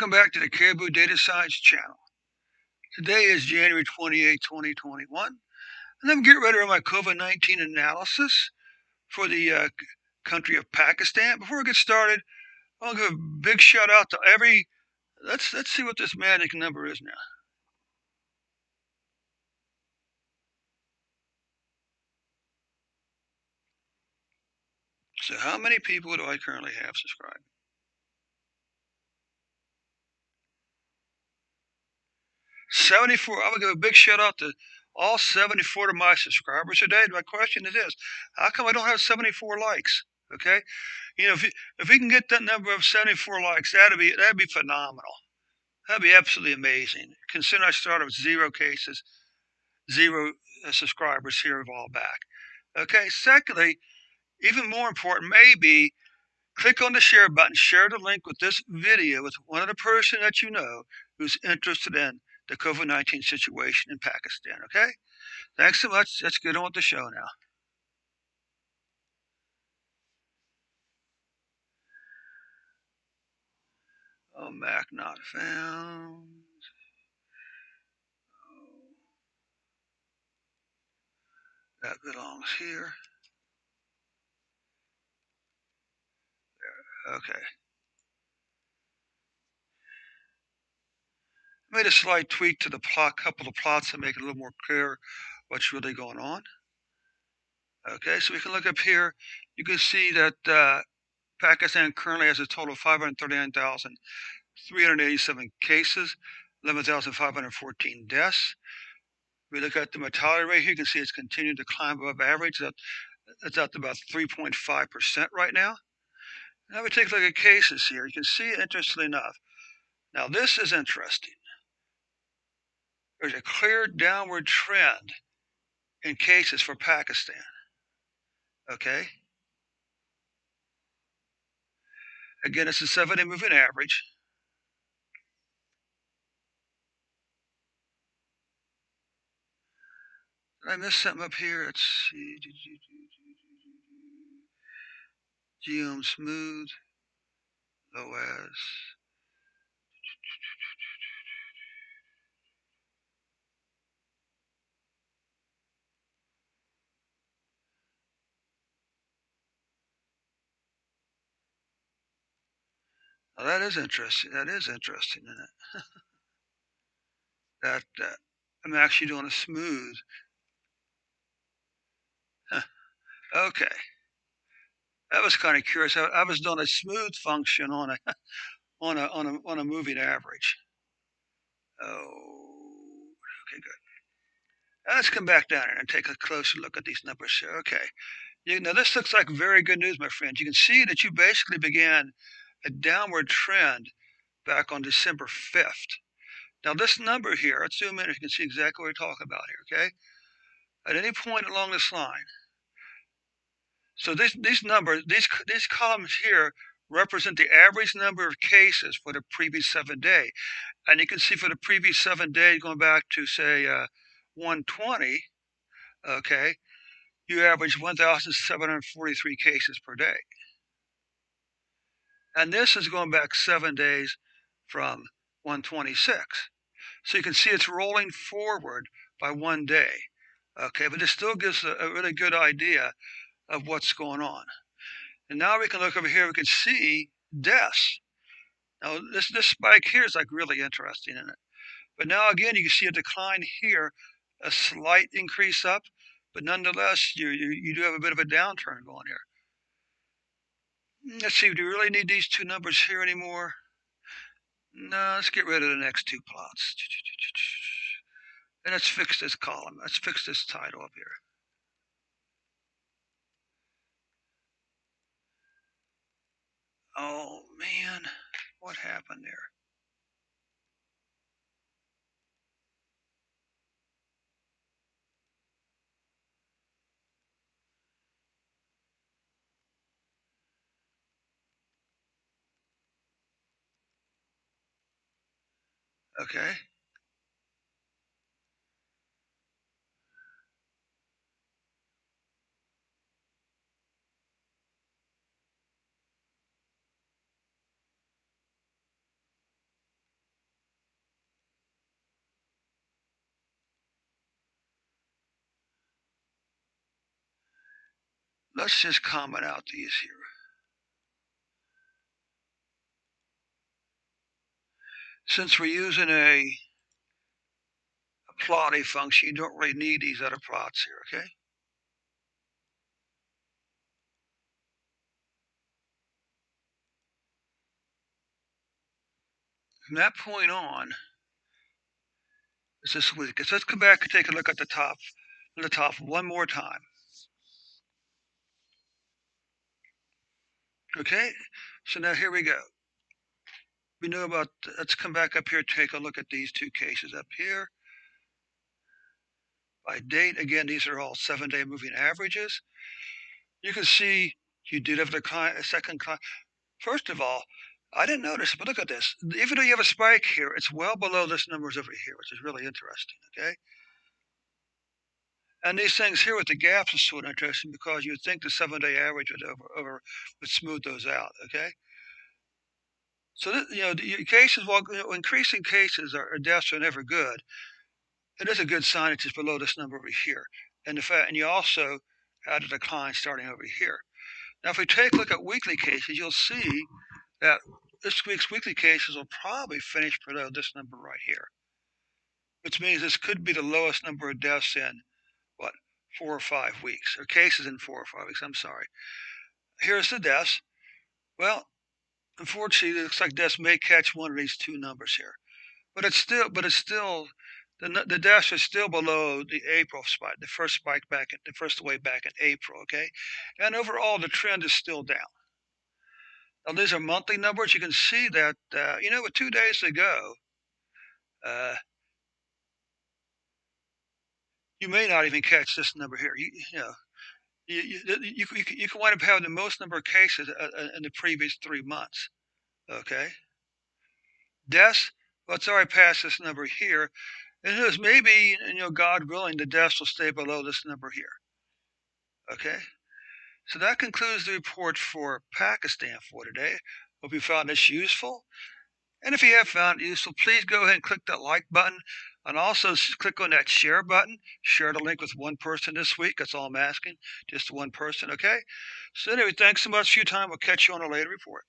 Welcome back to the Caribou Data Science channel. Today is January 28, 2021, and I'm getting ready to my COVID-19 analysis for the country of Pakistan. Before we get started, I'll give a big shout out to every. Let's see what this magic number is now. So, how many people do I currently have subscribed? 74. I will give a big shout out to all 74 of my subscribers today. My question is this: how come I don't have 74 likes? Okay, if we can get that number of 74 likes, that'd be phenomenal. That'd be absolutely amazing. Considering I started with 0 cases, 0 subscribers here a while back. Okay. Secondly, even more important, maybe click on the share button, share the link with this video with one other person that you know who's interested in the COVID-19 situation in Pakistan. Okay. Thanks so much. Let's get on with the show now. Oh, Mac not found. That belongs here. Okay. Made a slight tweak to the couple of plots to make it a little more clear what's really going on. Okay, so we can look up here. You can see that Pakistan currently has a total of 539,387 cases, 11,514 deaths. We look at the mortality rate here. You can see it's continuing to climb above average. That's up to about 3.5% right now. Now we take a look at cases here. You can see, interestingly enough, now this is interesting. There's a clear downward trend in cases for Pakistan. Okay. Again, it's a 7-day moving average. Did I miss something up here? Let's see. Geom smooth. OS. Now that is interesting. That is interesting, isn't it? that I'm actually doing a smooth. Huh. Okay. That was kind of curious. I was doing a smooth function on a on a moving average. Oh, okay, good. Let's come back down here and take a closer look at these numbers here. Okay. Now this looks like very good news, my friends. You can see that you basically began a downward trend back on December 5th. Now this number here, let's zoom in. You can see exactly what we're talking about here. Okay. At any point along this line. So these numbers, these columns here represent the average number of cases for the previous 7 days. And you can see for the previous 7 days, going back to say 120, okay, you average 1,743 cases per day. And this is going back 7 days from 126. So you can see it's rolling forward by 1 day. Okay, but it still gives a really good idea of what's going on. And now we can look over here, we can see deaths. Now this spike here is like really interesting in it. But now again, you can see a decline here, a slight increase up, but nonetheless, you do have a bit of a downturn going here. Let's see, do we really need these two numbers here anymore? No, let's get rid of the next two plots. And let's fix this column. Let's fix this title up here. Oh man, what happened there? Okay. let's just comment out these here. Since we're using a plotting function, you don't really need these other plots here, okay? From that point on, it's this week. So let's come back and take a look at the top one more time. Okay, so now here we go. We know about, let's come back up here, take a look at these two cases up here. By date, again, these are all 7-day moving averages. You can see you did have a second decline. First of all, I didn't notice, but look at this. Even though you have a spike here, it's well below this numbers over here, which is really interesting, okay? And these things here with the gaps are sort of interesting because you'd think the 7-day average would smooth those out, okay? So, the cases, while increasing cases or deaths are never good, it is a good sign it's just below this number over here. And you also had a decline starting over here. Now, if we take a look at weekly cases, you'll see that this week's weekly cases will probably finish below this number right here, which means this could be the lowest number of deaths in, what, 4 or 5 weeks, or cases in 4 or 5 weeks, I'm sorry. Here's the deaths. Well, unfortunately, it looks like deaths may catch one of these two numbers here. But it's still, the deaths are still below the April spike, the first wave back in April, okay? And overall, the trend is still down. Now, these are monthly numbers. You can see that, with 2 days to go, uh, you may not even catch this number here. You can wind up having the most number of cases in the previous 3 months, okay? Deaths, well, it's already past this number here. And who knows, maybe, God willing, the deaths will stay below this number here, okay? So that concludes the report for Pakistan for today. Hope you found this useful. And if you have found it useful, please go ahead and click that like button and also click on that share button. Share the link with one person this week. That's all I'm asking. Just one person, okay? So anyway, thanks so much for your time. We'll catch you on a later report.